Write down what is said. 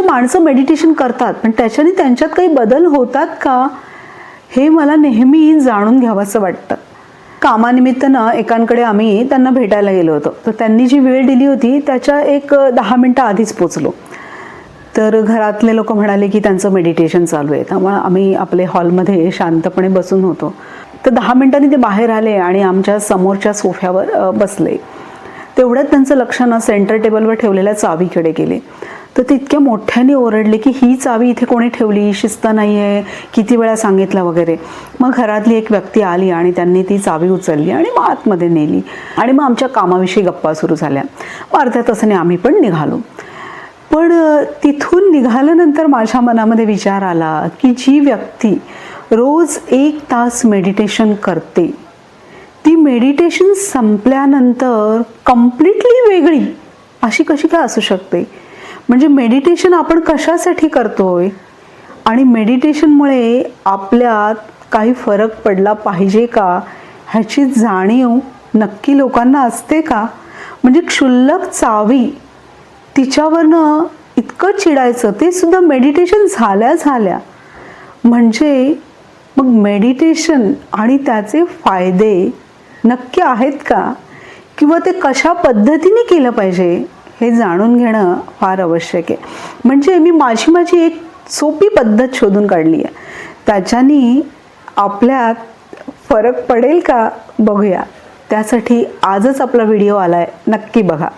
माणसं मेडिटेशन करतात, पण त्याच्याने त्यांच्यात काही बदल होतात का, हे मला नेहमी जाणून घ्यावंसं वाटतं. कामानिमित्तानं एकांकडे आम्ही त्यांना भेटायला गेलो होतो. तर त्यांनी जी वेळ दिली होती त्याच्या एक 10 मिनटं आधीच पोचलो. तर घरातले लोक म्हणाले की त्यांचं मेडिटेशन चालू आहे. त्यामुळे आम्ही आपले हॉलमध्ये शांतपणे बसून होतो. तर 10 मिनिटांनी ते बाहेर आले आणि आमच्या समोरच्या सोफ्यावर बसले. तेवढ्यात त्यांचं लक्ष ना सेंटर टेबलवर ठेवलेल्या चावीकडे गेले. तर ते इतक्या मोठ्याने ओरडले की ही चावी इथे कोणी ठेवली, शिस्त नाही आहे, किती वेळा सांगितलं वगैरे. मग घरातली एक व्यक्ती आली आणि त्यांनी ती चावी उचलली आणि मग आतमध्ये नेली आणि मग आमच्या कामाविषयी गप्पा सुरू झाल्या. मग अर्ध्या तासाने आम्ही पण निघालो. पण तिथून निघाल्यानंतर माझ्या मनामध्ये विचार आला की जी व्यक्ती रोज 1 तास मेडिटेशन करते, ती मेडिटेशन संपल्यानंतर कम्प्लिटली वेगळी अशी कशी काय असू शकते. म्हणजे मेडिटेशन आपण कशासाठी करतोय आणि मेडिटेशनमुळे आपल्यात काही फरक पडला पाहिजे का ह्याची जाणीव नक्की लोकांना असते का. म्हणजे क्षुल्लक चावी तिच्यावरनं इतकं चिडायचं, ते सुद्धा मेडिटेशन झाल्या. म्हणजे मग मेडिटेशन आणि त्याचे फायदे नक्की आहेत का, किंवा ते कशा पद्धतीने केलं पाहिजे हे जाणून घेणं फार आवश्यक आहे. म्हणजे मी माझी एक सोपी पद्धत शोधून काढली आहे. त्याच्यानी आपल्यात फरक पडेल का बघूया. त्यासाठी आजच आपला व्हिडिओ आलाय, नक्की बघा.